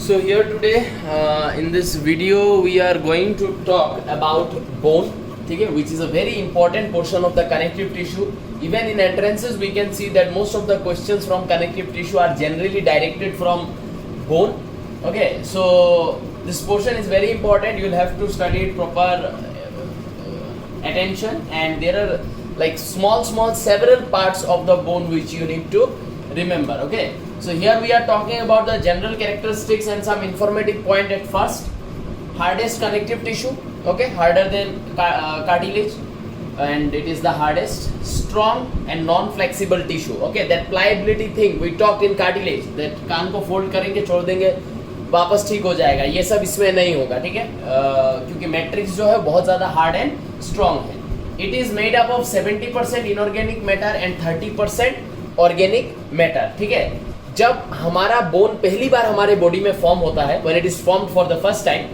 So here today in this video we are going to talk about bone, okay, which is a very important portion of the connective tissue. Even in entrances we can see that most of the questions from connective tissue are generally directed from bone. Okay, so this portion is very important. You will have to study it proper attention, and there are like small several parts of the bone which you need to remember. Okay, so here we are talking about the general characteristics and some informative point at first. Hardest connective tissue, okay, harder than cartilage, and it is the hardest. Strong and non-flexible tissue, okay, that pliability thing we talked in cartilage, that कान को fold करेंगे छोड़ देंगे वापस ठीक हो जाएगा, ये सब इसमें नहीं होगा, ठीक है, क्योंकि मैट्रिक्स जो है बहुत ज़्यादा हार्ड एंड स्ट्रॉन्ग है. It is made up of 70% inorganic matter and 30% organic matter. ठीक है, जब हमारा बोन पहली बार हमारे बॉडी में फॉर्म होता है, when it is formed for the first time,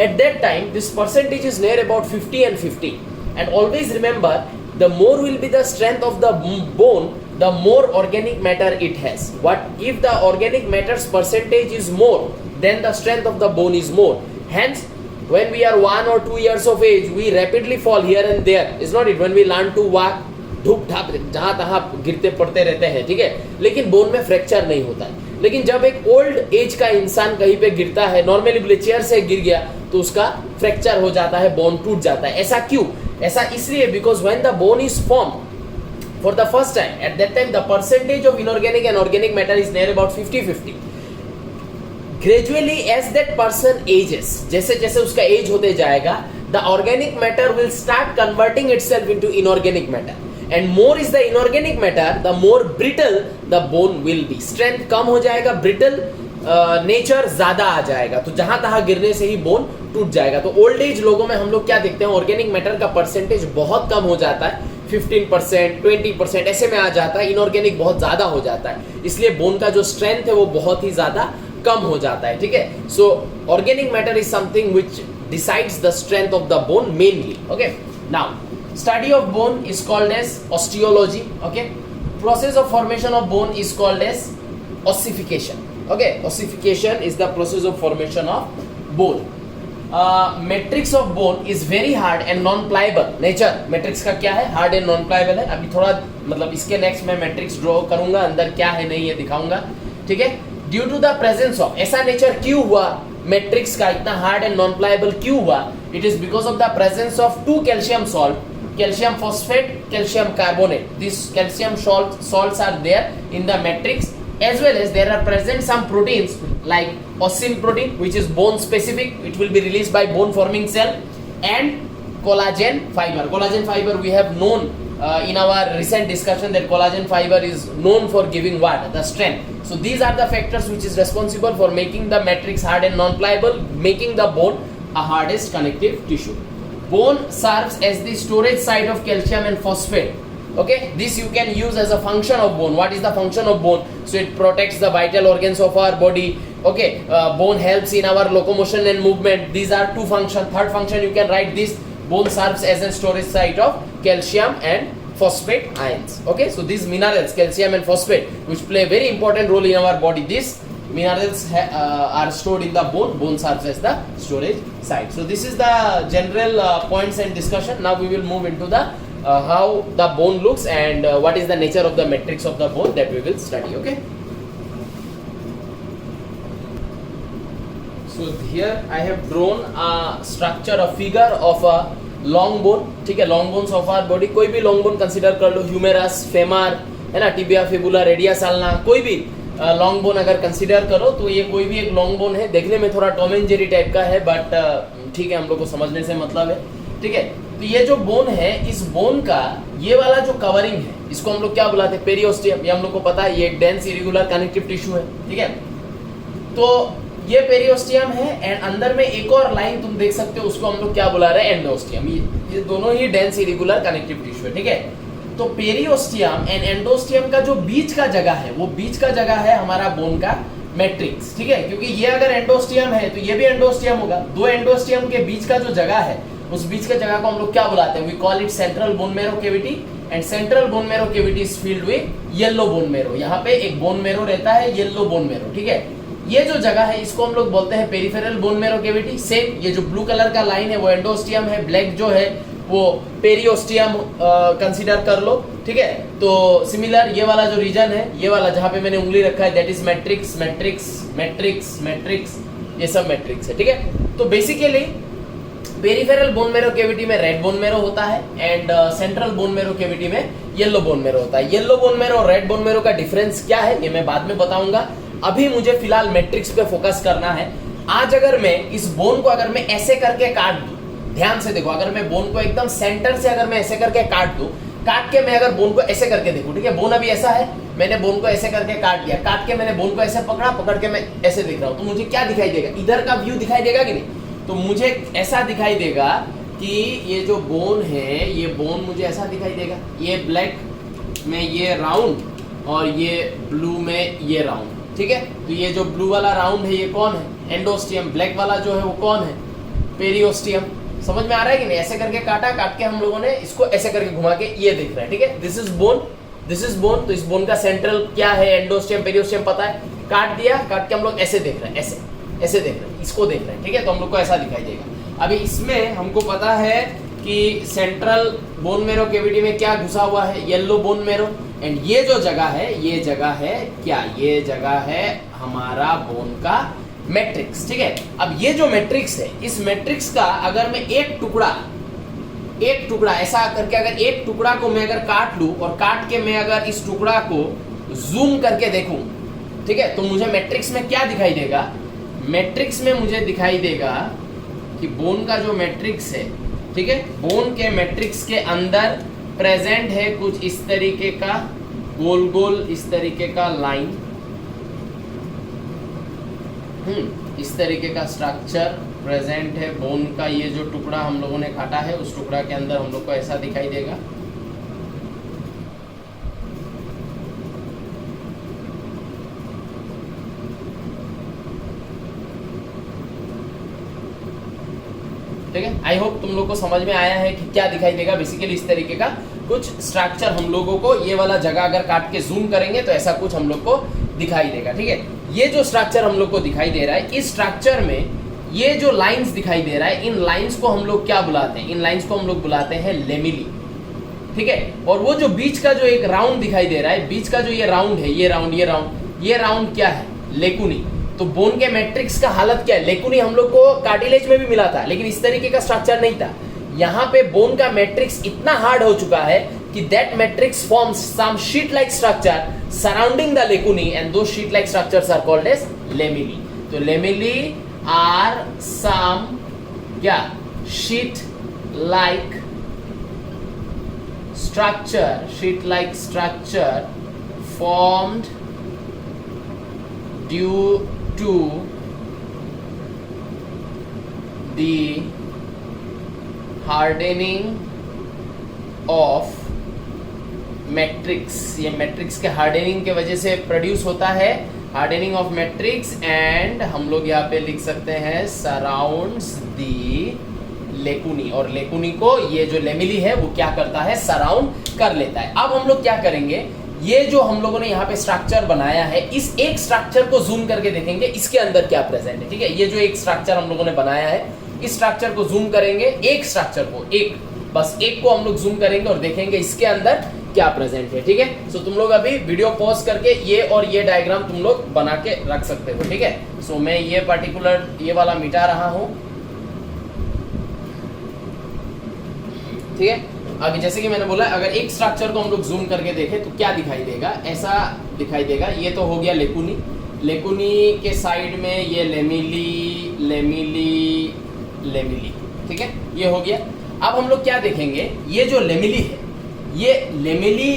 eight that time this percentage is near about 50 and 50. And always remember, the more will be the strength of the bone, the more organic matter it has. What if the organic matter's percentage is more, then the strength of the bone is more. Hence, when we are 1 or 2 years of age, we rapidly fall here and there. It's not it. When we learn to walk, धूप ढाप जहाँ तहाँ गिरते पड़ते रहते हैं, ठीक है, लेकिन बोन में फ्रैक्चर नहीं होता है. लेकिन जब एक ओल्ड एज का इंसान कहीं पे गिरता है, नॉर्मली बोले चेयर से गिर गया तो उसका फ्रैक्चर हो जाता है, बोन टूट जाता है. ऐसा क्यों? ऐसा इसलिए because when the bone is form for the first time, at that time the percentage of inorganic and organic matter is near about 50-50. Gradually as that person ages, जैसे जैसे उसका एज होते जाएगा, the organic matter will start converting itself into inorganic matter, and more is the inorganic matter, the more brittle the bone will be. Strength कम हो जाएगा, brittle nature ज्यादा आ जाएगा, तो जहां तहां गिरने से ही बोन टूट जाएगा. तो ओल्ड एज लोगों में हम लोग क्या देखते हैं, ऑर्गेनिक मैटर का परसेंटेज बहुत कम हो जाता है, 15%, 20% ऐसे में आ जाता है, इनऑर्गेनिक बहुत ज्यादा हो जाता है, इसलिए बोन का जो स्ट्रेंथ है वो बहुत ही ज्यादा कम हो जाता है. ठीक है, so organic matter is something which decides the strength of the bone mainly. Okay, now study of bone is called as osteology. Okay, process of formation of bone is called as ossification. Okay, ossification is the process of formation of bone. Matrix of bone is very hard and non-pliable. Nature matrix का क्या है, hard and non-pliable है. अभी थोड़ा मतलब इसके next मैं matrix draw करूंगा, अंदर क्या है नहीं ये दिखाऊंगा. ठीक है, due to the presence of, ऐसा nature क्यों हुआ matrix का, इतना hard and non-pliable क्यों हुआ? It is because of the presence of two calcium salt, calcium phosphate, calcium carbonate. These calcium salts are there in the matrix, as well as there are present some proteins like ossin protein, which is bone specific, it will be released by bone forming cell, and collagen fiber. Collagen fiber we have known in our recent discussion that collagen fiber is known for giving what? The strength. So these are the factors which is responsible for making the matrix hard and non-pliable, making the bone a hardest connective tissue. Bone serves as the storage site of calcium and phosphate. Okay, this you can use as a function of bone. What is the function of bone? So it protects the vital organs of our body. Okay, bone helps in our locomotion and movement. These are two functions. Third function you can write this: bone serves as a storage site of calcium and phosphate ions. Okay, so these minerals, calcium and phosphate, which play a very important role in our body, these minerals are stored in the bone. Bone serves as the storage site. So this is the general points and discussion. Now we will move into the how the bone looks and what is the nature of the matrix of the bone, that we will study. Okay, so here I have drawn a structure, a figure of a long bone. ठीक है, long bones of our body, कोई भी long bone consider कर लो, humerus, femur है ना, tibia, fibula, radius ulna, कोई भी long bone अगर कंसीडर करो तो ये कोई भी एक लॉन्ग बोन है. देखने में थोड़ा टॉम एंड जेरी टाइप का है, बट ठीक है, हम लोग को समझने से मतलब है. ठीक है, तो ये जो बोन है, इस बोन का ये वाला जो कवरिंग है, इसको हम लोग क्या बुलाते हैं, पेरियोस्टियम. ये हम लोग को पता है, ये एक डेंस इरेगुलर कनेक्टिव टिश्यू है. ठीक है, तो ये पेरियोस्टियम है, एंड अंदर में एक और लाइन तुम देख सकते हो, उसको हम लोग क्या बुला रहे हैं, एंडोस्टियम. ये दोनों ही डेंस इरेगुलर कनेक्टिव टिश्यू है. ठीक है, तो पेरियोस्टियम एंड एंडोस्टियम का जो बीच का जगह है, वो बीच का जगह है हमारा बोन का मैट्रिक्स. ठीक है, क्योंकि ये अगर एंडोस्टियम है तो ये भी एंडोस्टियम होगा. दो एंडोस्टियम के बीच का जो जगह है, उस बीच के जगह को हम लोग क्या बुलाते हैं, we call it central bone marrow cavity, and central bone marrow cavity is filled with yellow bone marrow. यहाँ पे एक बोन मैरो रहता है, येलो बोन मैरो. ठीक है, ये जो जगह है इसको हम लोग बोलते हैं peripheral bone marrow cavity. Same ये जो ब्लू कलर का लाइन है वो एंडोस्टियम है, ब्लैक जो है वो पेरियोस्टियम कंसीडर कर लो, ठीक है। तो सिमिलर ये वाला जो रीजन है, ये वाला जहां पे मैंने उंगली रखा है, that is matrix matrix matrix matrix, ये सब मैट्रिक्स है, ठीक है। तो basically peripheral bone marrow cavity में रेड बोन मेरो होता है and central bone marrow cavity में येलो बोन मेरो होता है। येलो बोन मेरो और रेड बोन मेरो का डिफरेंस क्या है ये मैं बाद में बताऊंगा। अभी मुझे फिलहाल मैट्रिक्स पे फोकस करना है। आज अगर मैं इस बोन को अगर मैं ऐसे करके काट दूं, ध्यान से देखो, अगर मैं बोन को एकदम सेंटर से अगर मैं ऐसे करके काट दूं, काट के मैं अगर बोन को ऐसे करके देखूं, ठीक है, बोन अभी ऐसा है, मैंने बोन को ऐसे करके काट दिया, काट के मैंने बोन को ऐसे पकड़ा, पकड़ के मैं ऐसे दिख रहा हूं, तो मुझे क्या दिखाई देगा? इधर का व्यू दिखाई देगा कि नहीं? तो मुझे ऐसा दिखाई देगा कि ये जो बोन है, ये बोन मुझे ऐसा दिखाई देगा, ये ब्लैक में ये राउंड और ये ब्लू में ये राउंड, ठीक है। तो ये जो ब्लू वाला राउंड है ये कौन है? एंडोस्टियम। ब्लैक वाला जो है वो कौन है? पेरियोस्टियम। समझ में आ रहा है कि नहीं? ऐसे करके काटा, काट के हम लोगों ने इसको ऐसे करके घुमा के ये दिख रहा है, ठीक है। This is bone, this is bone. तो इस बोन का सेंट्रल क्या है? एंडोस्टियम, पेरियोस्टियम पता है। काट दिया, काट के हम लोग ऐसे देख रहे हैं, ऐसे ऐसे देख रहे हैं, इसको देख रहे हैं, ठीक है। तो हम लोग को ऐसा दिखाई देगा। अभी इसमें हमको पता है कि सेंट्रल बोन मेरो कैविटी में क्या घुसा हुआ है? येलो बोन मेरो। एंड ये जो जगह है, ये जगह है क्या? ये जगह है हमारा बोन का मैट्रिक्स, ठीक है। अब ये जो मैट्रिक्स है, इस मैट्रिक्स का अगर मैं एक टुकड़ा ऐसा करके अगर एक टुकड़ा को मैं अगर काट लूं और काट के मैं अगर इस टुकड़ा को जूम करके देखूं, ठीक है, तो मुझे मैट्रिक्स में क्या दिखाई देगा? मैट्रिक्स में मुझे दिखाई देगा कि बोन का जो मैट्रिक्स है, ठीक है, बोन के मैट्रिक्स के अंदर प्रेजेंट है कुछ इस तरीके का गोल गोल इस तरीके का लाइन, इस तरीके का स्ट्रक्चर प्रेजेंट है। बोन का ये जो टुकड़ा हम लोगों ने काटा है, उस टुकड़ा के अंदर हम लोग को ऐसा दिखाई देगा। ठीक है, आई होप तुम लोग को समझ में आया है कि क्या दिखाई देगा। बेसिकली इस तरीके का कुछ स्ट्रक्चर हम लोगों को, ये वाला जगह अगर काट के जूम करेंगे तो ऐसा कुछ हम लोग को दिखाई देगा, ठीक है। ये जो स्ट्रक्चर हम लोग को दिखाई दे रहा है, इस स्ट्रक्चर में ये जो लाइंस दिखाई दे रहा है, इन लाइंस को हम लोग क्या बुलाते हैं? इन लाइंस को हम लोग बुलाते हैं लेमिली, ठीक है। और वो जो बीच का जो एक राउंड दिखाई दे रहा है, बीच का जो ये राउंड है, ये राउंड क्या है? लेकुनी। तो बोन के मैट्रिक्स का हालत क्या है? लेकुनी हम लोग को कार्टिलेज में भी मिला था, लेकिन इस तरीके का स्ट्रक्चर नहीं था। यहाँ पे बोन का मैट्रिक्स इतना हार्ड हो चुका है कि that matrix forms some sheet like structure surrounding the lacunae and दो sheet like structures are called as lamellae. तो लेमिली आर सम क्या? Sheet like structure formed due to the hardening of matrix. ये matrix के hardening के वजह से produce होता है, हार्डनिंग ऑफ मैट्रिक्स, एंड हम लोग यहाँ पे लिख सकते हैं सराउंड्स दी लेकुनी। और लेकुनी को ये जो लेमिली है वो क्या करता है? सराउंड कर लेता है। अब हम लोग क्या करेंगे, ये जो हम लोगों ने यहाँ पे स्ट्रक्चर बनाया है, इस एक स्ट्रक्चर को जूम करके देखेंगे इसके अंदर क्या प्रेजेंट है, ठीक है। ये जो एक स्ट्रक्चर हम लोगों ने बनाया है, इस स्ट्रक्चर को जूम करेंगे, एक स्ट्रक्चर को, बस एक को हम लोग जूम करेंगे और देखेंगे इसके अंदर क्या प्रेजेंट है, ठीक है। सो तुम लोग अभी वीडियो पॉज करके ये और ये डायग्राम तुम लोग बना के रख सकते हो, ठीक है। सो मैं ये पर्टिकुलर ये वाला मिटा रहा हूं, ठीक है। आगे जैसे कि मैंने बोला, अगर एक स्ट्रक्चर को हम लोग जूम करके देखें तो क्या दिखाई देगा? ऐसा दिखाई देगा। ये तो हो गया लेकुनी, लेकुनी के साइड में ये लेमिली, ठीक है, ये हो गया। अब हम लोग क्या देखेंगे, ये जो लेमिली है, ये लेमिली,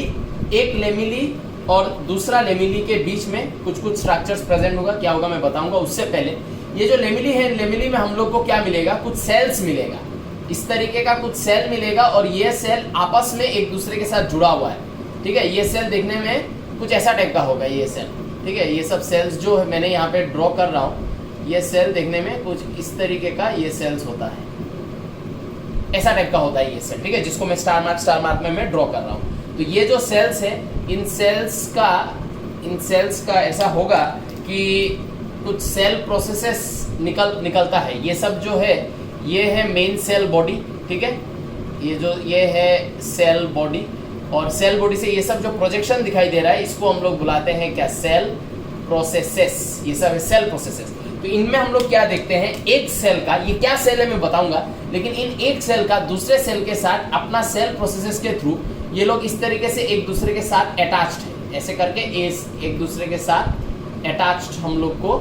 एक लेमिली और दूसरा लेमिली के बीच में कुछ कुछ स्ट्रक्चर्स प्रेजेंट होगा। क्या होगा मैं बताऊंगा। उससे पहले ये जो लेमिली है, लेमिली में हम लोग को क्या मिलेगा? कुछ सेल्स मिलेगा, इस तरीके का कुछ सेल मिलेगा, और ये सेल आपस में एक दूसरे के साथ जुड़ा हुआ है, ठीक है। ये सेल देखने में कुछ ऐसा टाइप का होगा, ये सेल, ठीक है। ये सब सेल्स जो है मैंने यहाँ पे ड्रॉ कर रहा हूँ, ये सेल देखने में कुछ इस तरीके का ये सेल्स होता है, ऐसा टाइप का होता है ये सेल, ठीक है, जिसको मैं स्टार मार्क में मैं ड्रॉ कर रहा हूँ। तो ये जो सेल्स है, इन सेल्स का ऐसा होगा कि कुछ सेल प्रोसेसेस निकलता है। ये सब जो है ये है मेन सेल बॉडी, ठीक है, ये है सेल बॉडी, और सेल बॉडी से ये सब जो प्रोजेक्शन दिखाई दे रहा है इसको हम लोग बुलाते हैं क्या, सेल प्रोसेसेस। ये सब है सेल प्रोसेसेस। तो इनमें हम लोग क्या देखते हैं, एक सेल का, ये क्या सेल है मैं बताऊंगा, लेकिन इन एक सेल का दूसरे सेल के साथ अपना सेल प्रोसेसेस के थ्रू ये लोग इस तरीके से एक दूसरे के साथ अटैच्ड है, ऐसे करके एक दूसरे के साथ अटैच्ड हम लोग को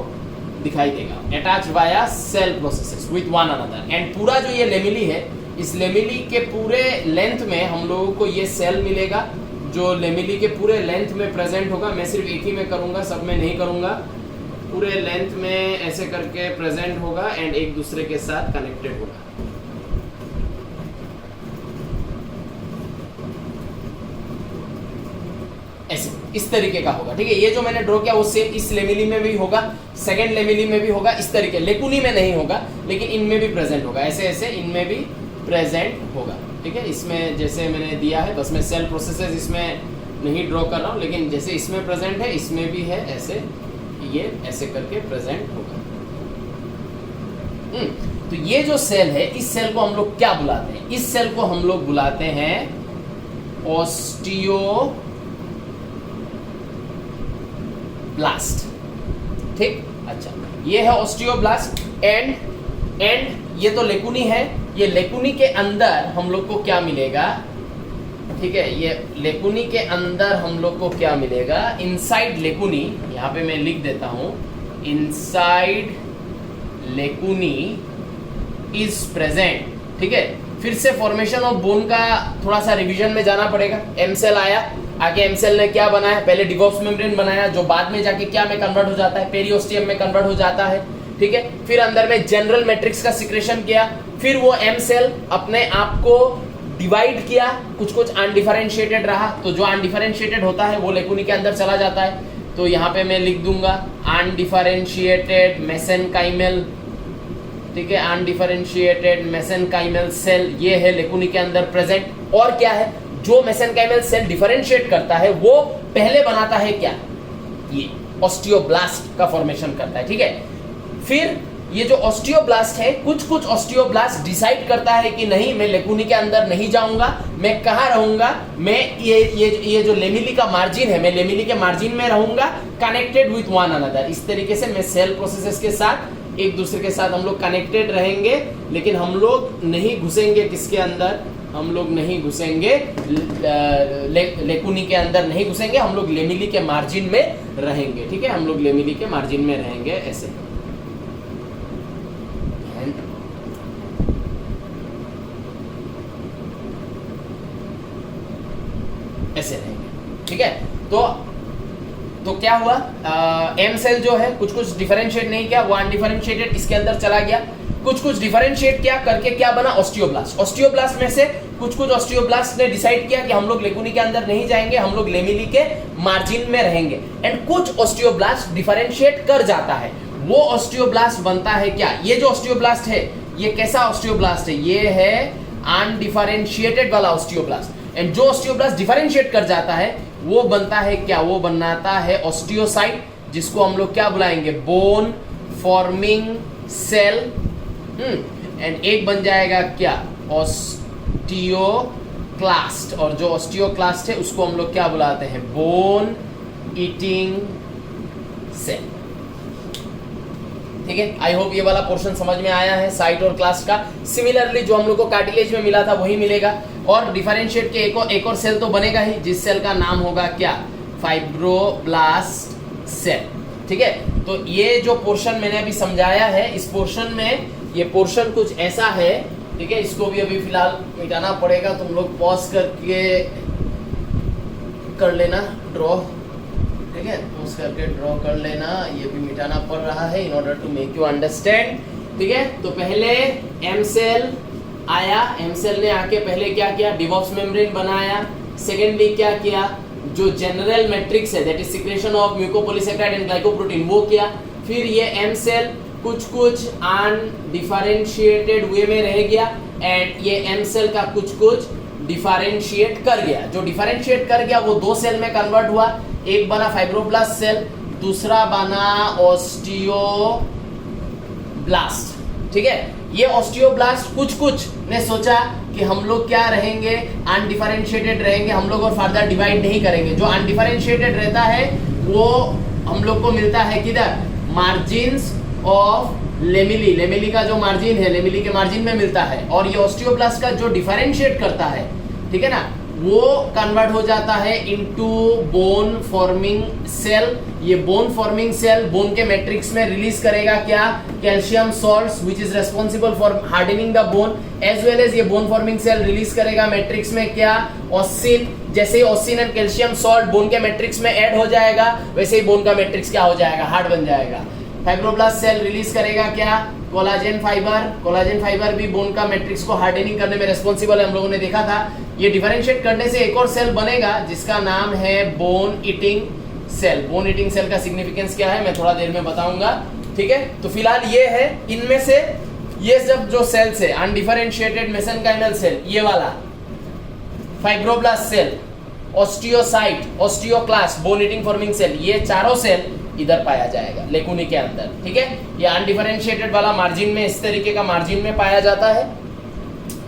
दिखाई देगा, attached via cell processes with one another. And पूरा जो ये लेमिली है, इस लेमिली के पूरे लेंथ में हम लोगों को ये सेल मिलेगा जो लेमिली के पूरे लेंथ में प्रेजेंट होगा। मैं सिर्फ एक ही में करूंगा, सब में नहीं करूंगा, पूरे लेंथ में ऐसे करके प्रेजेंट होगा एंड एक दूसरे के साथ कनेक्टेड होगा। ऐसे इस तरीके का होगा, ठीक है। ये जो मैंने ड्रॉ किया वो सेम इस लेमिली में भी होगा, सेकंड लेमिली में भी होगा, इस तरीके लेकुनी में नहीं होगा लेकिन इनमें भी प्रेजेंट होगा, ऐसे ऐसे इनमें भी प्रेजेंट होगा, ठीक है। इसमें जैसे मैंने दिया है, बस मैं सेल प्रोसेसेस इसमें नहीं ड्रॉ कर रहा हूँ, लेकिन जैसे इसमें प्रेजेंट है इसमें भी है, ऐसे ये ऐसे करके प्रेजेंट होगा। तो ये जो सेल है, इस सेल को हम लोग क्या बुलाते हैं, इस सेल को हम लोग बुलाते हैं ऑस्टियोब्लास्ट, ठीक। अच्छा, ये है ऑस्टियोब्लास्ट एंड ये तो लेकुनी है, ये लेकुनी के अंदर हम लोग को क्या मिलेगा, ठीक है, ये लेकुनी के अंदर हम लोग को क्या मिलेगा, इनसाइड लेकुनी, यहाँ पे मैं लिख देता हूँ, इनसाइड लेकुनी इज प्रेजेंट, ठीक है। फिर से फॉर्मेशन ऑफ बोन का थोड़ा सा रिवीजन में जाना पड़ेगा। एम सेल आया, आगे एम सेल ने क्या बनाया, पहले डिवॉक्स मेम्ब्रेन बनाया जो बाद में जाके क्या में कन्वर्ट हो जाता है, पेरियोस्टियम में कन्वर्ट हो जाता है, ठीक है। फिर अंदर में जनरल मैट्रिक्स का सिक्रेशन किया, फिर वो एम सेल अपने आप को डिवाइड किया, कुछ अनडिफरेंशिएटेड रहा, तो जो अनडिफरेंशिएटेड होता है वो लेकुनी के अंदर चला जाता है। तो यहाँ पे मैं लिख दूंगा अनडिफरेंशिएटेड मेसेनकाइमल, ठीक है, अनडिफरेंशिएटेड मेसेनकाइमल सेल, ये है लेकुनी के अंदर प्रेजेंट। और क्या है, जो मेसेनकाइमल सेल डिफरेंशिएट करता है वो पहले बनाता है क्या, ये ऑस्टियोब्लास्ट का फॉर्मेशन करता है, ठीक है। फिर ये जो ऑस्टियोब्लास्ट है, कुछ ऑस्टियोब्लास्ट डिसाइड करता है कि नहीं, मैं लेकुनी के अंदर नहीं जाऊंगा, मैं कहाँ रहूंगा, मैं ये जो लेमिली का मार्जिन है, मैं लेमिली के मार्जिन में रहूंगा, कनेक्टेड विथ वन अनदर। इस तरीके से मैं सेल प्रोसेसेस के साथ एक दूसरे के साथ हम लोग कनेक्टेड रहेंगे, लेकिन हम लोग नहीं घुसेंगे किसके अंदर, हम लोग नहीं घुसेंगे लेकुनी के अंदर नहीं घुसेंगे, हम लोग लेमिली के मार्जिन में रहेंगे, ठीक है, हम लोग लेमिली के मार्जिन में रहेंगे, ऐसे ऐसे रहेंगे, ठीक है। तो क्या हुआ, एम सेल जो है कुछ डिफरेंशिएट नहीं किया, वो अनडिफरेंशिएटेड इसके अंदर चला गया, कुछ डिफरेंशिएट किया करके क्या बना, ऑस्टियोब्लास्ट। ऑस्टियोब्लास्ट में से कुछ ऑस्टियोब्लास्ट ने डिसाइड किया कि हम लोग लेकुनी के अंदर नहीं जाएंगे, हम लोग लेमिली के मार्जिन में रहेंगे, एंड कुछ ऑस्टियोब्लास्ट डिफरेंशिएट कर जाता है, वो ऑस्टियोब्लास्ट बनता है क्या, ये जो ऑस्टियोब्लास्ट है ये कैसा ऑस्टियोब्लास्ट है, ये है अनडिफरेंशिएटेड वाला ऑस्टियोब्लास्ट। एंड जो ऑस्टियोब्लास्ट डिफरेंशिएट कर जाता है वो बनता है क्या, वो बनाता है ऑस्टियोसाइट, जिसको हम लोग क्या बुलाएंगे, बोन फॉर्मिंग सेल। एंड एक बन जाएगा क्या, ऑस्टियोक्लास्ट, और जो ऑस्टियोक्लास्ट है उसको हम लोग क्या बुलाते हैं, बोन ईटिंग सेल, ठीक है। आई होप ये वाला पोर्शन समझ में आया है साइट और क्लास्ट का। सिमिलरली जो हम लोग को कार्टिलेज में मिला था वही मिलेगा, और डिफरेंशिएट के एक और सेल तो बनेगा ही, जिस सेल का नाम होगा क्या, फाइब्रोब्लास्ट सेल, ठीक है। तो ये जो पोर्शन मैंने अभी समझाया है, इस पोर्शन में ये पोर्शन कुछ ऐसा है, ठीक है, इसको भी अभी फिलहाल मिटाना पड़ेगा, तुम लोग पॉज करके कर लेना ड्रॉ, ठीक है, पॉज करके ड्रॉ कर लेना, ये भी मिटाना पड़ रहा है in order to make you understand, ठीक है। तो पहले एम सेल आया, एम सेल ने आके पहले क्या किया, डिवॉक्स मेम्ब्रेन बनाया, सेकेंडली क्या किया, जो जनरल मैट्रिक्स है that is secretion of mucopolysaccharide and glycoprotein वो किया। फिर ये एम सेल कुछ अनडिफरेंशिएटेड वे में रह गया, एंड ये एम सेल का कुछ डिफरेंशिएट कर गया, जो डिफरेंशिएट कर गया वो दो सेल में कन्वर्ट हुआ, एक बना फाइब्रोब्लास्ट सेल, दूसरा बना ऑस्टियोब्लास्ट। ठीक है, ये ऑस्टियोब्लास्ट कुछ ने सोचा कि हम लोग क्या रहेंगे, अनडिफरेंशिएटेड रहेंगे हम लोग और फर्दर डिवाइड नहीं करेंगे। जो अनडिफरेंशिएटेड रहता है वो हम लोग को मिलता है किधर, मार्जिन्स ऑफ लेमिली। लेमिली का जो मार्जिन है, लेमिली के मार्जिन में मिलता है। और ये ऑस्टियोब्लास्ट का जो डिफरेंशिएट करता है, ठीक है ना, वो कन्वर्ट हो जाता है इनटू बोन फॉर्मिंग सेल। ये बोन फॉर्मिंग सेल बोन के मैट्रिक्स में रिलीज करेगा क्या, calcium salts which is responsible for hardening the bone, as well as ये बोन फॉर्मिंग सेल रिलीज करेगा मैट्रिक्स में क्या, ऑस्सिन। जैसे ही ossein and calcium salt bone के मैट्रिक्स में ऐड हो जाएगा, वैसे ही बोन का मैट्रिक्स क्या हो जाएगा, हार्ड बन जाएगा। फाइब्रोब्लास्ट सेल रिलीज करेगा क्या, कोलाजन फाइबर। कोलाजन फाइबर भी बोन का मैट्रिक्स को हार्डनिंग करने में रिस्पांसिबल है, हम लोगों ने देखा था। ये डिफरेंशिएट करने से एक और सेल बनेगा जिसका नाम है bone eating cell. Bone eating cell का सिग्निफिकेंस क्या है मैं थोड़ा देर में बताऊंगा। ठीक है, तो फिलहाल ये है, इनमें से ये सब जो सेल्स है, अनडिफरेंशिएटेड मेसेनकाइमल सेल, ये वाला fibroblast cell, osteocyte, osteoclast, bone eating forming cell, ये चारों सेल इधर पाया जाएगा लेकुनी के अंदर। ठीक है, ये अनडिफरेंशिएटेड वाला मार्जिन में, इस तरीके का मार्जिन में पाया जाता है।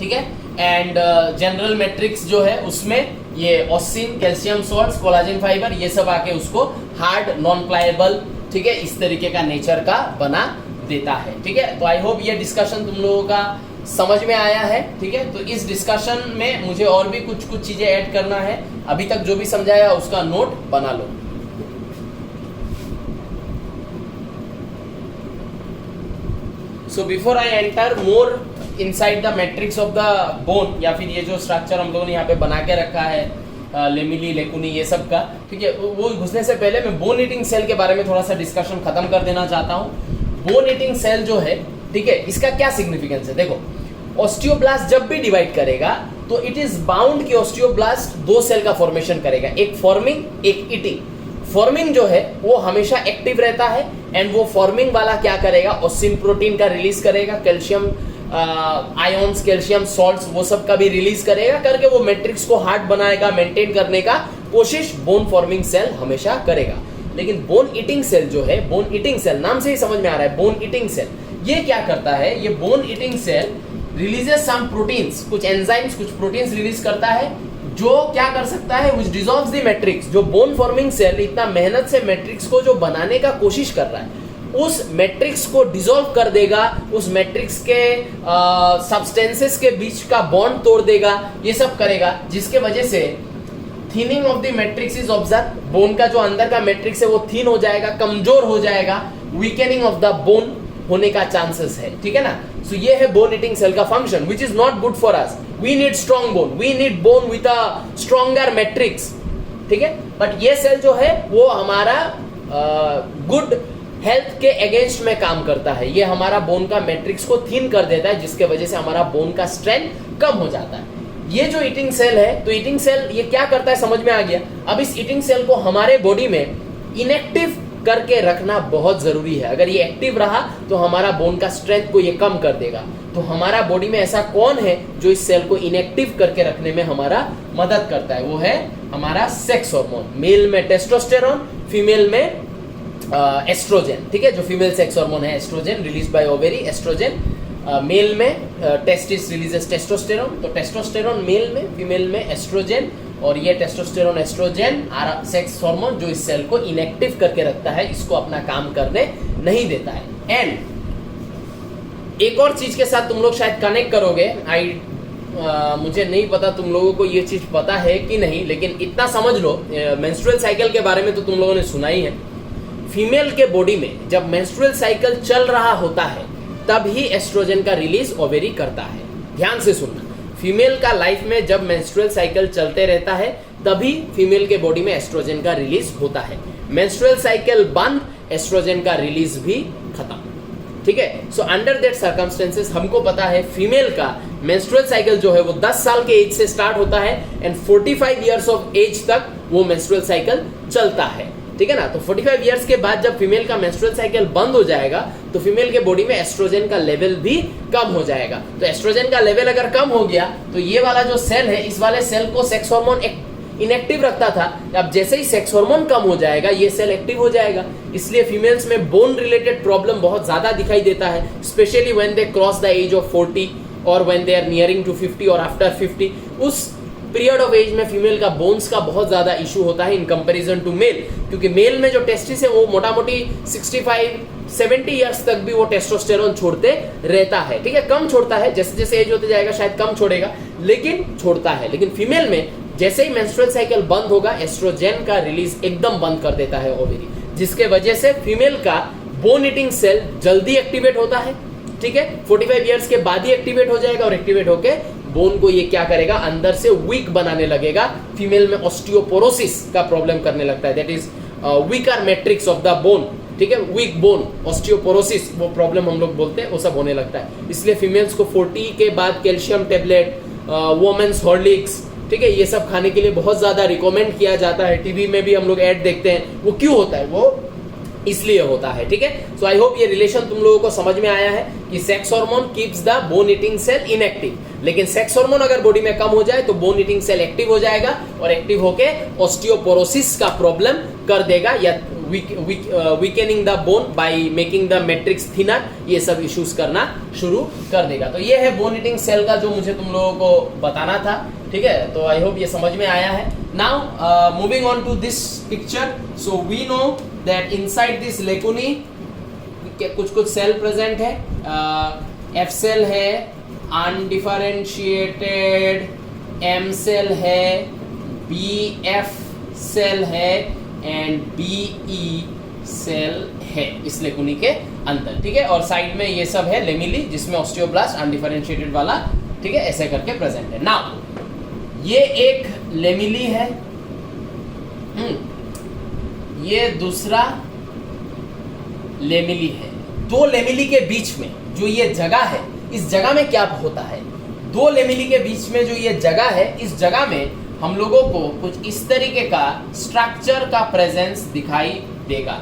ठीक है, एंड जनरल मैट्रिक्स जो है उसमें ये ऑस्सिन, कैल्शियम सॉल्ट्स, कोलाजन फाइबर, ये सब आके उसको हार्ड, नॉन प्लायबल, ठीक है, इस तरीके का नेचर का बना देता है। ठीक है, तो आई होप ये डिस्कशन तुम लोगों का समझ में आया है। ठीक है, तो इस डिस्कशन में मुझे और भी कुछ चीजें ऐड करना है। अभी तक जो भी समझाया उसका नोट बना लो। So before I enter more inside the matrix of the bone, या फिर ये जो स्ट्रक्चर हम लोगों ने यहाँ पे बना के रखा है, लेमिली, लेकुनी, ये सब का, ठीक है, वो घुसने से पहले मैं बोन ईटिंग सेल के बारे में थोड़ा सा डिस्कशन खत्म कर देना चाहता हूँ। बोन ईटिंग सेल जो है, ठीक है, इसका क्या सिग्निफिकेंस है, देखो, ऑस्टियोब्लास्ट जब भी डिवाइड करेगा तो इट इज बाउंड कि ऑस्टियोब्लास्ट दो सेल का फॉर्मेशन करेगा, एक फॉर्मिंग, एक ईटिंग। फॉर्मिंग जो है वो हमेशा एक्टिव रहता है, एंड वो फॉर्मिंग वाला क्या करेगा, ऑस्सिन प्रोटीन का रिलीज करेगा, कैल्शियम आयंस, कैल्शियम सॉल्ट्स, वो सब का भी रिलीज करेगा, करके वो मैट्रिक्स को हार्ड बनाएगा, मेंटेन करने का कोशिश बोन फॉर्मिंग सेल हमेशा करेगा। लेकिन बोन ईटिंग सेल जो है, बोन ईटिंग सेल नाम से ही समझ में आ रहा है, बोन ईटिंग सेल ये क्या करता है, ये bone eating cell releases some proteins, कुछ एंजाइम्स, कुछ प्रोटीन्स रिलीज करता है, जो क्या कर सकता है, which dissolves the matrix। जो बोन फॉर्मिंग सेल इतना मेहनत से मैट्रिक्स को जो बनाने का कोशिश कर रहा है, उस मैट्रिक्स को डिसॉल्व कर देगा, उस मैट्रिक्स के सब्सटेंसेस के बीच का बॉन्ड तोड़ देगा, ये सब करेगा, जिसके वजह से thinning of the matrix is observe. Bone का जो अंदर का मैट्रिक्स है वो थिन हो जाएगा, कमजोर हो जाएगा, वीकेनिंग ऑफ द बोन होने का चांसेस है। ठीक है ना, सो ये है बोन ईटिंग सेल का function, which is not good for us. We need strong bone, we need bone with a stronger matrix. ठीक है, बट ये सेल जो है वो हमारा गुड हेल्थ के अगेंस्ट में काम करता है। ये हमारा बोन का मैट्रिक्स को थिन कर देता है, जिसके वजह से हमारा बोन का स्ट्रेंथ कम हो जाता है। ये जो ईटिंग सेल है, तो ईटिंग सेल ये क्या करता है समझ में आ गया। अब इस ईटिंग सेल को हमारे बॉडी में इनएक्टिव करके रखना बहुत जरूरी है। अगर ये एक्टिव रहा तो हमारा बोन का स्ट्रेंथ को ये कम कर देगा। तो हमारा बॉडी में ऐसा कौन है जो इस सेल को इनएक्टिव करके रखने में हमारा मदद करता है, वो है हमारा सेक्स हार्मोन। मेल में टेस्टोस्टेरोन, फीमेल में एस्ट्रोजन। ठीक है, जो फीमेल सेक्स हार्मोन है estrogen, release by ovary estrogen. Male में टेस्टिस रिलीजेस टेस्टोस्टेरोन, तो टेस्टोस्टेरोन मेल में, फीमेल में एस्ट्रोजन, और ये टेस्टोस्टेरोन एस्ट्रोजन सेक्स हार्मोन जो इस सेल को इनएक्टिव करके रखता है, इसको अपना काम करने नहीं देता है। एंड एक और चीज के साथ तुम लोग शायद कनेक्ट करोगे, मुझे नहीं पता तुम लोगों को ये चीज पता है कि नहीं, लेकिन इतना समझ लो, मेंस्ट्रुअल साइकिल के बारे में तो तुम लोगों ने सुना ही है। फीमेल के बॉडी में जब मेंस्ट्रुअल साइकिल चल रहा होता है तब ही एस्ट्रोजन का रिलीज ओवेरी करता है। ध्यान से सुनना, फीमेल का लाइफ में जब मेंस्ट्रुअल साइकिल चलते रहता है तभी फीमेल के बॉडी में एस्ट्रोजन का रिलीज होता है। मेंस्ट्रुअल साइकिल बंद, एस्ट्रोजन का रिलीज भी खत्म। ठीक है, सो अंडर दैट सर्कमस्टेंसेस हमको पता है फीमेल का मेंस्ट्रुअल साइकिल जो है वो 10 साल के एज से स्टार्ट होता है, एंड 45 इयर्स ऑफ एज तक वो मेंस्ट्रुअल साइकिल चलता है। ठीक है ना, तो 45 इयर्स के बाद जब फीमेल का मेंस्ट्रुअल साइकिल बंद हो जाएगा तो फीमेल के बॉडी में एस्ट्रोजन का लेवल भी कम हो जाएगा। तो एस्ट्रोजन का लेवल अगर कम हो गया तो ये वाला जो सेल है, इस वाले सेल को सेक्स हार्मोन इनएक्टिव रखता था, अब जैसे ही सेक्स हार्मोन कम हो जाएगा ये सेल एक्टिव हो जाएगा। इसलिए फीमेल्स में बोन रिलेटेड प्रॉब्लम बहुत ज्यादा दिखाई देता है, especially when they cross the age of 40 और when they are nearing to 50 और आफ्टर 50। उस पीरियड ऑफ एज में फीमेल का बोन्स का बहुत ज्यादा इशू होता है इन कंपैरिजन टू मेल, क्योंकि मेल में जो टेस्टिस है वो मोटा मोटी 65-70 ईयर्स तक भी वो टेस्टोस्टेरोन छोड़ते रहता है, ठीक है, कम छोड़ता है, जैसे जैसे एज होते जाएगा शायद कम छोड़ेगा, लेकिन छोड़ता है। लेकिन फीमेल में जैसे ही मेंस्ट्रुअल साइकिल बंद होगा एस्ट्रोजन का रिलीज एकदम बंद कर देता है ओवरी, जिसके वजह से फीमेल का बोन ईटिंग सेल जल्दी एक्टिवेट होता है, ठीक है, 45 ईयर्स के बाद ही एक्टिवेट हो जाएगा और एक्टिवेट होके बोन को ये क्या करेगा, अंदर से वीक बनाने लगेगा। फीमेल में ऑस्टियोपोरोसिस का प्रॉब्लम करने लगता है, that is weaker matrix of the bone, ठीक है, वीक बोन, ऑस्टियोपोरोसिस वो प्रॉब्लम हम लोग बोलते हैं, वो सब होने लगता है। इसलिए फीमेल्स को 40 के बाद कैल्शियम टेबलेट, वोमेन्स हॉर्लिक्स, ठीक है, ये सब खाने के लिए बहुत ज्यादा रिकमेंड किया जाता है। टीवी में भी हम लोग ऐड देखते हैं, वो क्यों होता है, वो इसलिए होता है, ठीक है। सो आई होप ये रिलेशन तुम लोगों को समझ में आया है कि sex hormone keeps the bone eating cell inactive, लेकिन सेक्स हार्मोन अगर बॉडी में कम हो जाए तो बोन ईटिंग सेल एक्टिव हो जाएगा और एक्टिव होके ऑस्टियोपोरोसिस का प्रॉब्लम कर देगा या weakening the bone by making the matrix thinner, ये सब इश्यूज करना शुरू कर देगा। तो ये है बोन ईटिंग सेल का जो मुझे तुम लोगों को बताना था, ठीक है। तो आई होप ये समझ में आया है। Now moving on to this picture, so we know that inside this lacunae कुछ कुछ सेल प्रेजेंट है, एफ सेल है, अनडिफरेंशिएटेड एम सेल है, बी एफ सेल है एंड बी ई सेल है इस लेकुनी के अंदर, ठीक है। और साइड में ये सब है लेमिली, जिसमें ऑस्टियोब्लास्ट अनडिफरेंशिएटेड वाला, ठीक है, ऐसे करके प्रेजेंट है। नाउ ये एक लेमिली है, ये दूसरा लेमिली है। दो लेमिली के बीच में जो ये जगह है, इस जगह में क्या होता है, दो लेमिली के बीच में जो ये जगह है, इस जगह में हम लोगों को कुछ इस तरीके का स्ट्रक्चर का प्रेजेंस दिखाई देगा।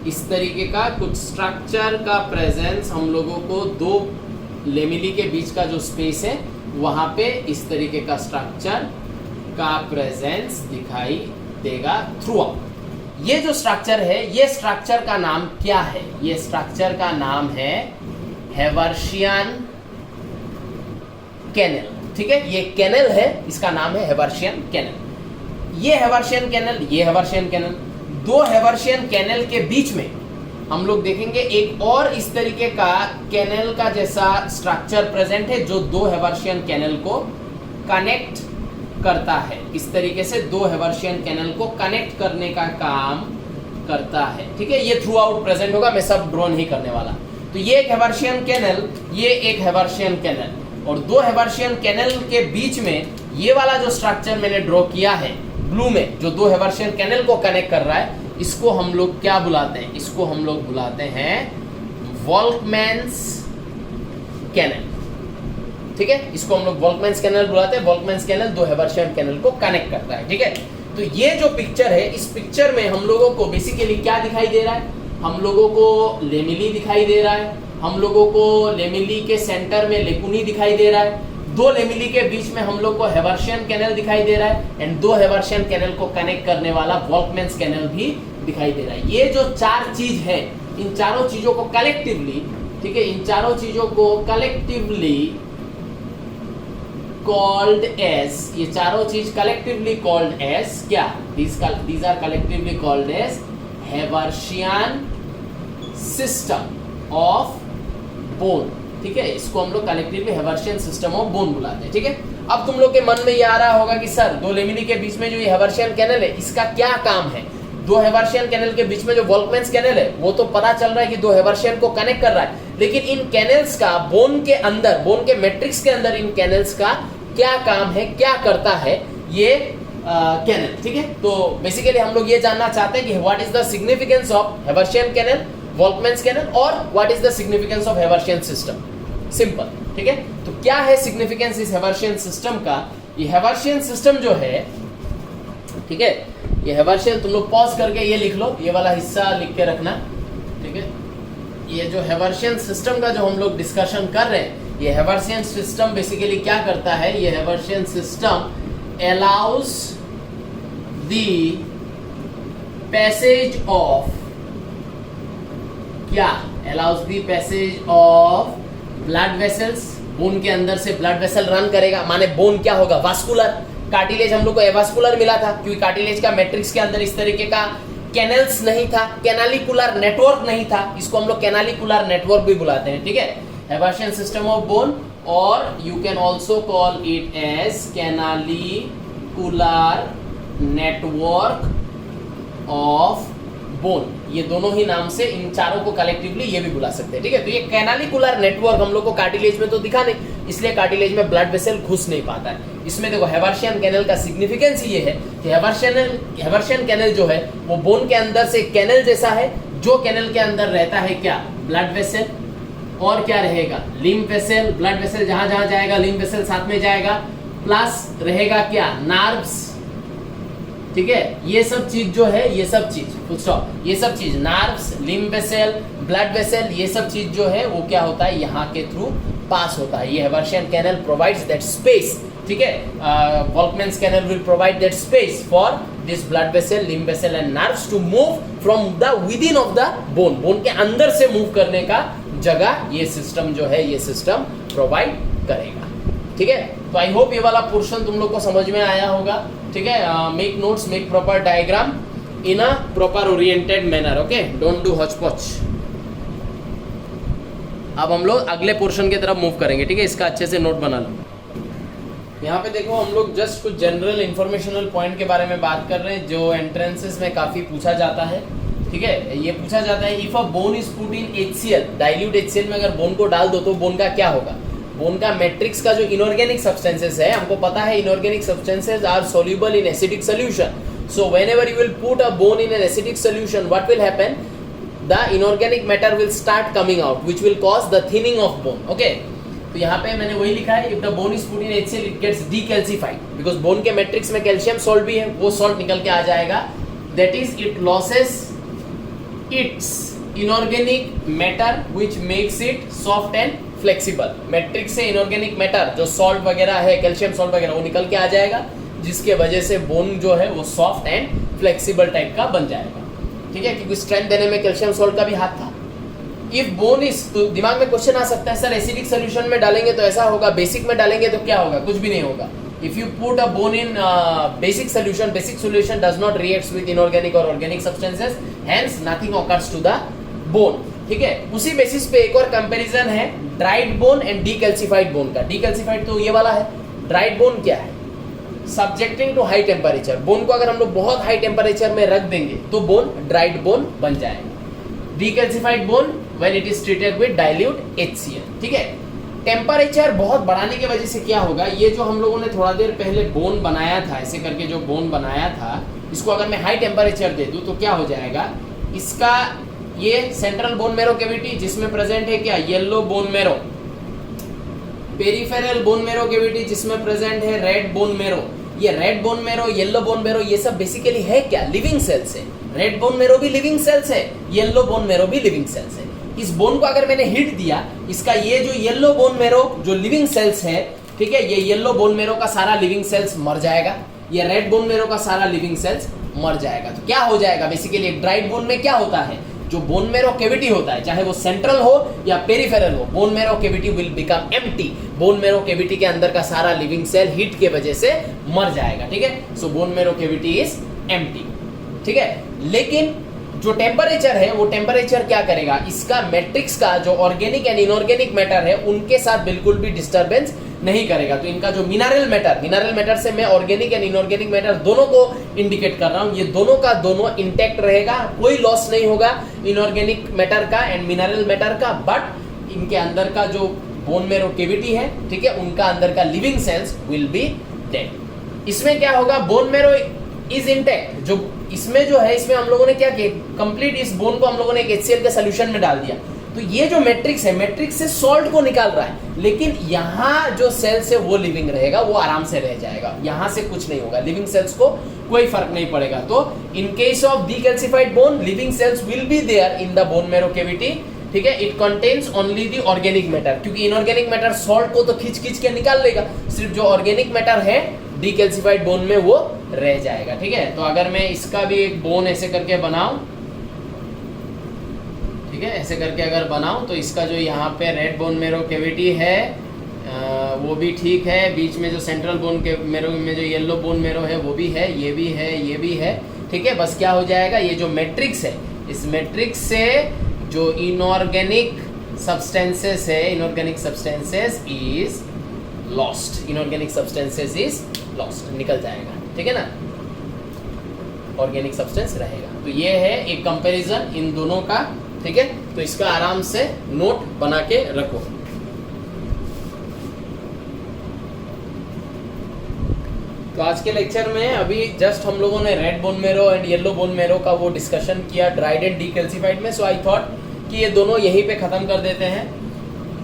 इस तरीके का कुछ स्ट्रक्चर का प्रेजेंस हम लोगों को दो लेमिली के बीच का जो स्पेस है वहां पे इस तरीके का स्ट्रक्चर का प्रेजेंस दिखाई देगा थ्रू आउट। ये जो स्ट्रक्चर है, ये स्ट्रक्चर का नाम क्या है, ये स्ट्रक्चर का नाम है हेवर्शियन कैनल, ठीक है, ये कैनल है, इसका नाम है हेवर्शियन कैनल। ये हेवर्शियन कैनल, ये हेवर्शियन कैनल, दो हेवर्शियन कैनल के बीच में हम लोग देखेंगे एक और इस तरीके का कैनल का जैसा स्ट्रक्चर प्रेजेंट है जो दो हेवर्शियन कैनल को कनेक्ट करता है। इस तरीके से दो हेवर्शियन कैनल को कनेक्ट करने का काम करता है, ठीक है। ये थ्रू आउट प्रेजेंट होगा, मैं सब ड्रॉ नहीं करने वाला। तो ये एक हेवर्शियन कैनल, ये एक हेवर्शियन कैनल, और दो हेवर्शियन कैनल के बीच में ये वाला जो स्ट्रक्चर मैंने ड्रॉ किया है ब्लू में, जो दो हेवर्शियन कैनल को कनेक्ट कर रहा है, इसको हम लोग क्या बुलाते हैं, इसको हम लोग बुलाते हैं वॉल्कमैन्स कैनल, ठीक है, इसको हम लोग वॉल्कमैन्स कैनल बुलाते हैं। वॉल्कमैन्स कैनल दो हेवर्शियन कैनल को कनेक्ट करता है, ठीक है। तो ये जो पिक्चर है, इस पिक्चर में हम लोगों को बेसिकली क्या दिखाई दे रहा है, हम लोगों को लेमिली दिखाई दे रहा है, हम लोगों को लेमिली के सेंटर में लेकुनी दिखाई दे रहा है, दो लेमिली के बीच में हम लोग को हेवर्शियन कैनल दिखाई दे रहा है, एंड दो हेवर्शियन कैनल को कनेक्ट करने वाला वॉल्कमैन्स कैनल भी दिखाई दे रहा है। ये जो चार चीज है, इन चारों चीजों को कलेक्टिवली, ठीक है, इन चारों चीजों को कलेक्टिवली कॉल्ड एज, ये चारों चीज कलेक्टिवली कॉल्ड एज क्या, these are collectively called as Haversian system of bone, ठीक है, इसको हम लोग collectively Haversian system of bone बुलाते हैं, ठीक है। अब तुम लोग के मन में ये आ रहा होगा कि सर दो लेमिनी के बीच में जो ये हेवर्शियन कैनल है, इसका क्या काम है। दो हेवर्शियन कैनल के बीच में जो वॉल्कमैन्स कैनल है, वो तो पता चल रहा है कि दो हेवर्शियन को कनेक्ट कर रहा है, लेकिन इन कैनल्स का बोन के अंदर, बोन के मैट्रिक्स के अंदर इन कैनल्स का क्या काम है, क्या करता है ये कैनल, ठीक है। तो बेसिकली हम लोग ये जानना चाहते हैं कि what is the significance of Haversian canal, Volkmann's canal, और what is the significance of Haversian system, simple, ठीक है। तो क्या है सिग्निफिकेंस इस हेवर्शियन सिस्टम का, ये हेवर्शियन सिस्टम जो है, ठीक है, ये हेवर्शियन, तुम लोग पॉज करके ये लिख लो, ये वाला हिस्सा लिख के रखना, ठीक है। ये जो हेवर्शियन सिस्टम का जो हम लोग डिस्कशन कर रहे हैं, ये हेवर्शियन सिस्टम बेसिकली क्या करता है, ये Haversian system allows the passage of, क्या allows the passage of blood vessels, bone के अंदर से ब्लड वेसल रन करेगा, माने बोन क्या होगा, वास्कुलर। कार्टिलेज हम लोग को एवास्कुलर मिला था क्योंकि कार्टिलेज का मैट्रिक्स के अंदर इस तरीके का कैनल्स नहीं था, कैनालिकुलर नेटवर्क नहीं था, इसको हम लोग कैनालिकुलर नेटवर्क भी बुलाते हैं, ठीक है। हेबाशियन सिस्टम ऑफ बोन, और you can also call it as canalicular network of bone, ये दोनों ही नाम से इन चारों को कलेक्टिवली ये भी बुला सकते हैं, ठीक है। तो ये कैनालिकुलर नेटवर्क हम लोग को कार्टिलेज में तो दिखा नहीं, इसलिए कार्टिलेज में ब्लड वेसल घुस नहीं पाता है। इसमें देखो हेबाशियन कैनल का सिग्निफिकेंस ये है कि हेबाशियन कैनल जो है वो बोन के अंदर से कैनल जैसा है, जो कैनल के अंदर रहता है क्या, ब्लड वेसल, और क्या रहेगा, लिम्फ वेसल। ब्लड वेसल जहां जहां जाएगा लिम्फ वेसल साथ में जाएगा, प्लस रहेगा क्या, नर्व्स, ठीक है। ये सब चीज जो है, ये सब चीज फुल स्टॉप, ये सब चीज nerves, lymph vessel, blood vessel, ये सब चीज जो है वो क्या होता है, यहाँ के थ्रू पास होता है। ये Haversian canal provides that space, ठीक है। Volkmann's canal will provide that space for this blood vessel, lymph vessel and nerves to move from the within of the bone, bone के अंदर से move करने का जगह ये सिस्टम जो है, ये सिस्टम प्रोवाइड करेगा, ठीक है। तो आई होप ये वाला पोर्शन तुम लोग को समझ में आया होगा, ठीक है। Make notes, make proper diagram in a proper oriented manner, okay, don't do Hooch पॉच। अब हम लोग अगले पोर्शन की तरफ मूव करेंगे, ठीक है। इसका अच्छे से नोट बना लो। यहाँ पे देखो हम लोग जस्ट कुछ जनरल इंफॉर्मेशनल पॉइंट के बारे में बात कर रहे हैं जो एंट्रेंसेस में काफी पूछा जाता है, ठीक है। ये पूछा जाता है if a bone is put in HCl, dilute HCl में अगर बोन को डाल दो तो बोन का क्या होगा। बोन का मैट्रिक्स का जो इनऑर्गेनिक सब्सटेंसेस है, हमको पता है inorganic substances are soluble in acidic solution, so whenever you will put a bone in an acidic solution what will happen, the inorganic matter will start coming out which will cause the thinning of bone, okay. तो यहाँ पे मैंने वही लिखा है, if the bone is put in HCl it gets decalcified, because bone के matrix में calcium salt भी है, वो सॉल्ट निकल के आ जाएगा, that is it losses it's inorganic matter which makes it soft and flexible. Matrix से इनऑर्गेनिक मैटर जो सॉल्ट वगैरह है, कैल्शियम सॉल्ट वगैरह, वो निकल के आ जाएगा, जिसके वजह से बोन जो है वो सॉफ्ट एंड फ्लेक्सिबल टाइप का बन जाएगा, ठीक है। क्योंकि स्ट्रेंथ देने में कैल्शियम सॉल्ट का भी हाथ था। इफ बोन इज, तो दिमाग में क्वेश्चन आ सकता है सर एसिडिक सोल्यूशन में डालेंगे तो ऐसा होगा, बेसिक में डालेंगे तो क्या होगा, कुछ भी नहीं होगा। If you put a bone in basic solution does not react with inorganic और organic substances, hence nothing occurs to the bone, ठीक है। उसी बेसिस पे एक और कंपैरिजन है dried bone and decalcified bone का। डीकैल्सिफाइड तो ये वाला है, ड्राइड बोन क्या है, subjecting to high temperature. Bone को अगर हम लोग बहुत हाई टेम्परेचर में रख देंगे तो बोन ड्राइड बोन बन जाएगा। Decalcified bone when it is treated with dilute HCl, ठीक है। टेम्परेचर बहुत बढ़ाने की वजह से क्या होगा, ये जो हम लोगों ने थोड़ा देर पहले बोन बनाया था, ऐसे करके जो बोन बनाया था, इसको अगर मैं हाई टेम्परेचर दे दूं तो क्या हो जाएगा, इसका ये सेंट्रल बोन मैरो कैविटी जिसमें प्रेजेंट है क्या, yellow bone marrow, peripheral bone marrow cavity जिसमें प्रेजेंट है रेड बोन मैरो। ये red bone marrow, yellow bone marrow, ये सब बेसिकली है क्या, लिविंग सेल्स है। रेड बोन मैरो भी लिविंग सेल्स है, येलो बोन मैरो भी लिविंग सेल्स है। इस बोन को अगर मैंने हिट दिया, इसका ये जो येलो बोन मैरो जो लिविंग सेल्स है, ठीक है, ये येलो बोन मैरो का सारा लिविंग सेल्स मर जाएगा, ये रेड बोन मैरो का सारा लिविंग सेल्स मर जाएगा। तो क्या हो जाएगा, बेसिकली एक ड्राइड बोन में क्या होता है, जो बोन मैरो कैविटी होता है, चाहे वो सेंट्रल हो या पेरिफेरल हो, bone marrow cavity will become empty. Bone marrow cavity के अंदर का सारा लिविंग सेल हीट के वजह से मर जाएगा, ठीक है। So bone marrow cavity is empty, ठीक है। लेकिन जो टेम्परेचर है वो टेम्परेचर क्या करेगा, इसका मैट्रिक्स का जो ऑर्गेनिक एंड इनऑर्गेनिक मैटर है उनके साथ बिल्कुल भी डिस्टर्बेंस नहीं करेगा। तो इनका जो मिनरल मैटर से मैं ऑर्गेनिक एंड इनऑर्गेनिक मैटर दोनों को इंडिकेट कर रहा हूं, ये दोनों का दोनों इंटैक्ट रहेगा, कोई लॉस नहीं होगा इनऑर्गेनिक मैटर का एंड मिनरल मैटर का, बट इनके अंदर का जो बोन मैरो कैविटी है, ठीक है, उनका अंदर का living cells will B dead. इसमें क्या होगा, बोन मैरो इज इंटैक्ट, जो इसमें जो है, इसमें हम लोगों ने क्या किया, कंप्लीट इस बोन को हम लोगों ने एक HCl के सोल्यूशन में डाल दिया, तो ये जो मैट्रिक्स है, मैट्रिक्स से सॉल्ट को निकाल रहा है, लेकिन यहाँ जो सेल्स है वो लिविंग रहेगा, वो आराम से रह जाएगा, यहाँ से कुछ नहीं होगा, लिविंग सेल्स को कोई फर्क नहीं पड़ेगा। तो in case of decalcified bone, living cells will be there in the bone marrow cavity, ठीक है। It contains only the organic matter, क्योंकि इनऑर्गेनिक मैटर सॉल्ट को तो खींच खींच के निकाल लेगा, सिर्फ जो ऑर्गेनिक मैटर है डीकैल्सिफाइड बोन में वो रह जाएगा। ठीक है, तो अगर मैं इसका भी एक बोन ऐसे करके बनाऊं, ठीक है, ऐसे करके अगर बनाऊं तो इसका जो यहाँ पे रेड बोन मेरो कैविटी है वो भी ठीक है, बीच में जो सेंट्रल बोन के मेरो में जो येलो बोन मेरो है वो भी है, ये भी है, ये भी है। ठीक है, बस क्या हो जाएगा, ये जो मैट्रिक्स है, इस मैट्रिक्स से जो इनऑर्गेनिक सब्सटेंसेस है, inorganic substances is lost, inorganic substances is lost, निकल जाएगा। ठीक है ना, ऑर्गेनिक सब्सटेंस रहेगा। तो ये है एक कंपैरिजन इन दोनों का। ठीक है, तो इसका आराम से नोट बना के रखो। तो आज के लेक्चर में अभी जस्ट हम लोगों ने रेड बोन मेरो एंड येलो बोन मेरो का वो डिस्कशन किया ड्राइड एंड डीकैल्सिफाइड में। सो आई थॉट कि ये दोनों यहीं पे खत्म कर देते हैं।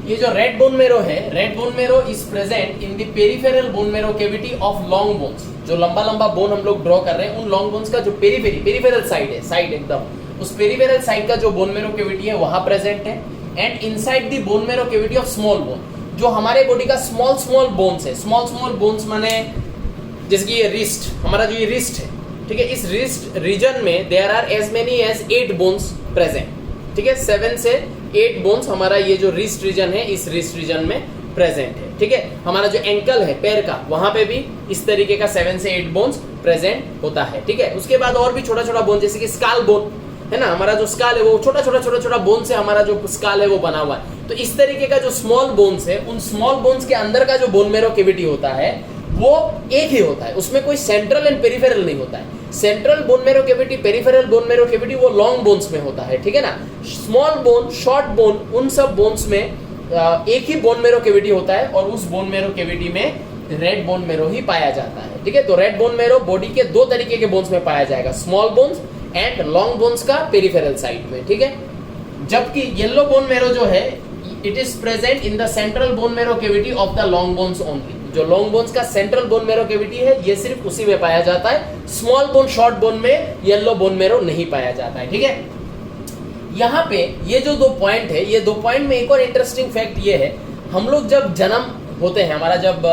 ये जो रेड बोन मेरो है, रेड बोन मेरो is present in the peripheral bone marrow cavity of long bones. जो लंबा लंबा बोन हम लोग ड्रॉ कर रहे हैं, उन लॉन्ग बोन्स का जो पेरिफेरल साइड है, साइड एकदम, उस पेरिफेरल साइड का जो बोन मेरो कैविटी है वहां प्रेजेंट है। And inside the bone marrow cavity of small bone, जो हमारे बॉडी का स्मॉल बोन्स है, स्मॉल बोन्स माने जैसे कि ये रिस्ट, हमारा जो ये रिस्ट है, ठीक है, इस रिस्ट रीजन में there are as many as 8 bones present. ठीक है, 7 से 8 बोन्स हमारा ये जो रिस्ट रीजन है, इस रिस्ट रीजन में प्रेजेंट है। ठीक है, हमारा जो एंकल है, पैर का, वहां पे भी इस तरीके का 7 से 8 बोन्स प्रेजेंट होता है। ठीक है, उसके बाद और भी छोटा छोटा बोन, जैसे कि स्काल बोन है ना, हमारा जो स्काल है वो छोटा बोन से हमारा जो स्काल है वो बना हुआ है। तो इस तरीके का जो स्मॉल बोन्स है, उन स्मॉल बोन्स के अंदर का जो बोन मेरो कैविटी होता है वो एक ही होता है, उसमें कोई सेंट्रल एंड पेरिफेरल नहीं होता है। Central bone marrow cavity, peripheral bone marrow cavity वो लॉन्ग बोन्स में होता है। ठीक है ना, स्मॉल बोन, शॉर्ट बोन, उन सब बोन्स में एक ही बोन मेरो कैविटी होता है और उस बोन मेरो कैविटी में रेड बोन मेरो ही पाया जाता है। ठीक है, तो रेड बोन मेरो बॉडी के 2 तरीके के बोन्स में पाया जाएगा, small bones and long bones का पेरिफेरल साइड में। ठीक है, जबकि येलो बोन मेरो जो है, it is present in the central bone marrow cavity of the long bones only. जो लॉन्ग बोन्स का सेंट्रल बोन मेरो कैविटी है, ये सिर्फ उसी में पाया जाता है। स्मॉल बोन, शॉर्ट बोन में येलो बोन मेरो नहीं पाया जाता है। ठीक है, यहाँ पे ये जो 2 पॉइंट है, ये 2 पॉइंट में एक और इंटरेस्टिंग फैक्ट ये है, हम लोग जब जन्म होते हैं, हमारा जब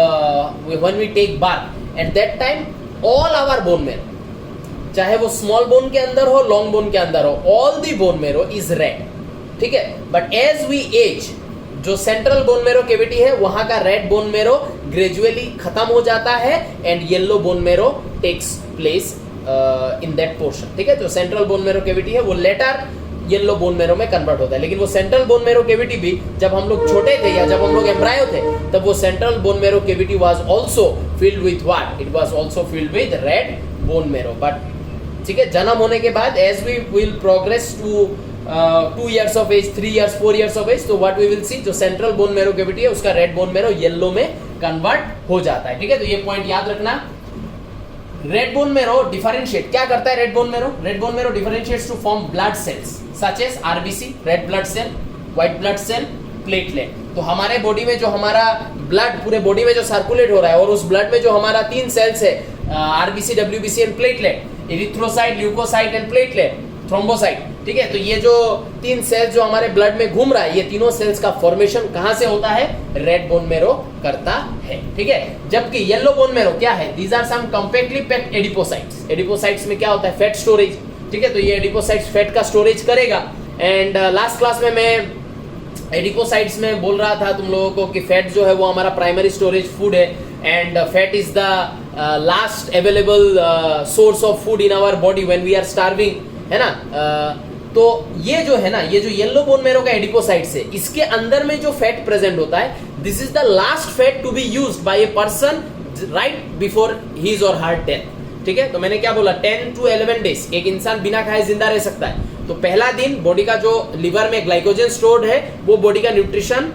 when we take birth, at that time all our bone marrow, चाहे वो स्मॉल बोन के अंदर हो, लॉन्ग बोन के अंदर हो, all the bone marrow is red. ठीक है, बट एज वी एज, जो सेंट्रल बोन मेरो कैविटी है, वहां का रेड बोन मेरो ग्रेजुअली खत्म हो जाता है and yellow bone marrow takes place in that portion. ठीक है, जो सेंट्रल बोन मेरो कैविटी है वो लेटर येलो बोन मेरो में कन्वर्ट होता है। लेकिन वो सेंट्रल बोन मेरो कैविटी भी जब हम लोग छोटे थे या जब हम लोग एम्ब्रायो थे, तब वो central bone marrow cavity was also filled with what, it was also filled with red bone marrow. But ठीक है, जन्म होने के बाद as we will progress to 2 years of age, 3 years, 4 years of age, तो व्हाट वी विल सी, जो central bone marrow cavity है उसका रेड बोन मेरो येलो में कन्वर्ट हो जाता है। ठीक है, तो ये पॉइंट याद रखना। रेड बोन मेरो डिफरेंशिएट क्या करता है? Red bone marrow differentiates to form blood cells such as RBC, red blood cell, white blood cell, platelet. तो हमारे बॉडी में जो हमारा ब्लड पूरे बॉडी में जो सर्कुलेट हो रहा है, और उस ब्लड में जो हमारा 3 सेल्स है, RBC, WBC and platelet, erythrocyte, leukocyte and platelet, thrombocyte. ठीक है, तो ये जो 3 सेल्स जो हमारे ब्लड में घूम रहा है, ये तीनों सेल्स का फॉर्मेशन कहां से होता है? रेड बोन मेरो करता है। ठीक है, जबकि येलो बोन मेरो क्या है? These are some compactly packed adipocytes. Adipocytes में क्या होता है? Fat storage. ठीक है, तो ये एडिपोसाइट्स फैट का स्टोरेज करेगा। एंड लास्ट क्लास में मैं एडिपोसाइट्स में बोल रहा था तुम लोगों को कि फैट जो है वो हमारा प्राइमरी स्टोरेज फूड है, and fat is the last available source of food in our body when we are starving, है ना। तो ये जो है ना, ये जो येलो बोन मेरो का एडिपोसाइट्स है, इसके अंदर में जो फैट प्रेजेंट होता है, this is the last fat to be used by a person right before his or her death. ठीक है, तो मैंने क्या बोला, 10 to 11 डेज एक इंसान बिना खाए जिंदा रह सकता है। तो पहला दिन बॉडी का जो लिवर में ग्लाइकोजन स्टोर्ड है, वो बॉडी का न्यूट्रिशन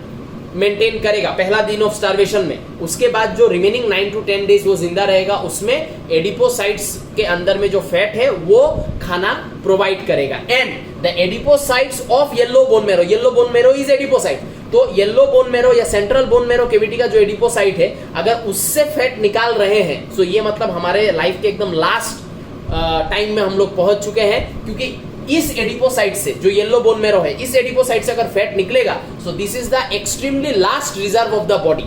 मेंटेन करेगा पहला दिन ऑफ स्टार्वेशन में। उसके बाद जो रिमेनिंग 9 to 10 डेज वो जिंदा रहेगा, उसमें एडिपोसाइट्स के अंदर में जो फैट है वो खाना प्रोवाइड करेगा। And the adipocytes of yellow bone मेरो, येलो बोन मेरो इज एडिपोसाइट। तो येलो बोन मेरो या सेंट्रल बोन मेरो कैविटी का जो एडिपोसाइट है, अगर उससे फैट निकाल रहे हैं, तो ये मतलब हमारे लाइफ के एकदम लास्ट टाइम में हम लोग पहुंच चुके हैं, क्योंकि इस एडिपोसाइट से जो येलो बोन मेरो है, इस एडिपोसाइट से अगर फैट निकलेगा, so this is the extremely last reserve of the body.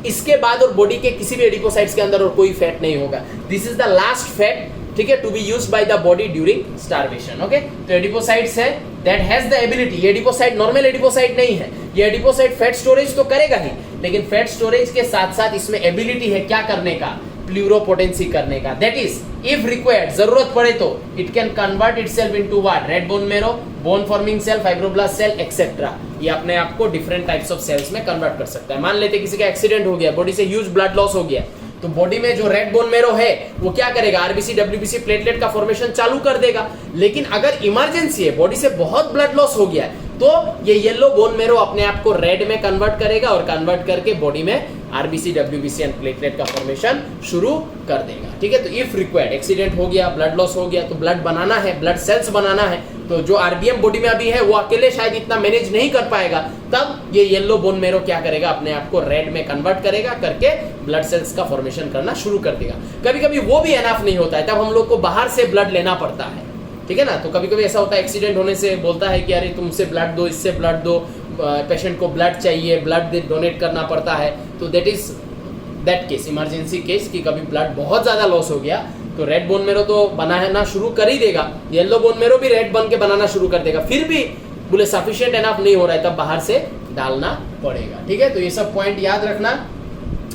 इसके बाद और बॉडी के किसी भी एडिपोसाइट्स के अंदर और कोई फैट नहीं होगा। This is the last fat, ठीक है, to be used by the body during starvation. Okay, तो एडिपोसाइट्स है दैट हैज द एबिलिटी, ये एडिपोसाइट नॉर्मल एडिपोसाइट नहीं है, ये एडिपोसाइट फैट स्टोरेज तो करेगा ही, लेकिन फैट स्टोरेज के साथ साथ इसमें एबिलिटी है क्या करने का, प्लूरोपोटेंसी करने का। दैट इज इफ रिक्वायर्ड, जरूरत पड़े तो it can convert itself into what, red bone marrow, bone forming cell, fibroblast cell etcetera. ये अपने आप को डिफरेंट टाइप्स ऑफ सेल्स में कन्वर्ट कर सकता है। मान लेते किसी का एक्सीडेंट हो गया, बॉडी से ह्यूज ब्लड लॉस हो गया, तो बॉडी में जो रेड बोन मेरो है वो क्या करेगा, आरबीसी डब्ल्यूबीसी प्लेटलेट का फॉर्मेशन चालू कर देगा। लेकिन अगर इमरजेंसी है, बॉडी से बहुत ब्लड लॉस हो गया है, तो ये येलो बोन मेरो अपने आप को रेड में कन्वर्ट करेगा और कन्वर्ट करके बॉडी में आरबीसी डब्ल्यूबीसी एंड प्लेटलेट का फॉर्मेशन शुरू कर देगा। ठीक है, तो इफ रिक्वायर्ड, एक्सीडेंट हो गया, ब्लड लॉस हो गया, तो ब्लड बनाना है, ब्लड सेल्स बनाना है, तो जो आरबीएम बॉडी में अभी है वो अकेले शायद इतना मैनेज नहीं कर पाएगा, तब ये येलो बोन मेरो क्या करेगा, अपने आप को रेड में कन्वर्ट करेगा, करके ब्लड सेल्स का फॉर्मेशन करना शुरू कर देगा। कभी कभी वो भी एनफ नहीं होता है, तब हम लोग को बाहर से ब्लड लेना पड़ता है। ठीक है ना, तो कभी कभी ऐसा होता है, एक्सीडेंट होने से बोलता है कि अरे तुमसे ब्लड दो, इससे ब्लड दो, पेशेंट को ब्लड चाहिए, ब्लड डोनेट करना पड़ता है, तो that is that case, emergency case, कि कभी ब्लड बहुत ज्यादा लॉस हो गया तो रेड बोन मेरो तो बनाना शुरू कर ही देगा, येलो बोन मेरो भी रेड बन के बनाना शुरू कर देगा, फिर भी बोले सफिशिएंट एनफ नहीं हो रहा है, तब बाहर से डालना पड़ेगा। ठीक है, तो ये सब पॉइंट याद रखना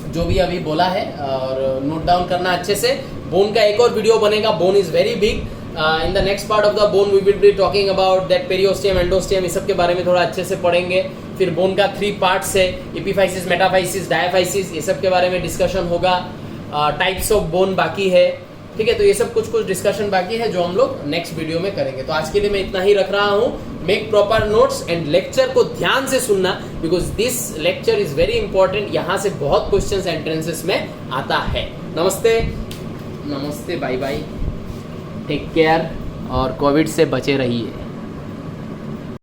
जो भी अभी बोला है, और नोट डाउन करना अच्छे से। बोन का एक और वीडियो बनेगा, bone is very big. In the next part of the bone we will be talking about that periosteum, endosteum, इस सब के बारे में थोड़ा अच्छे से पढ़ेंगे। फिर बोन का 3 पार्ट्स है, एपिफाइसिस, मेटाफाइसिस, डायाफाइसिस, ये सब के बारे में डिस्कशन होगा। टाइप्स ऑफ बोन बाकी है। ठीक है, तो ये सब कुछ डिस्कशन बाकी है जो हम लोग नेक्स्ट वीडियो में करेंगे। तो आज के लिए मैं इतना ही रख रहा हूँ। Make proper notes and lecture को ध्यान से सुनना, because this lecture is very important. यहाँ से बहुत क्वेश्चंस एंट्रेंसेस में आता है। नमस्ते, नमस्ते, बाय बाय, टेक केयर और कोविड से बचे रहिए।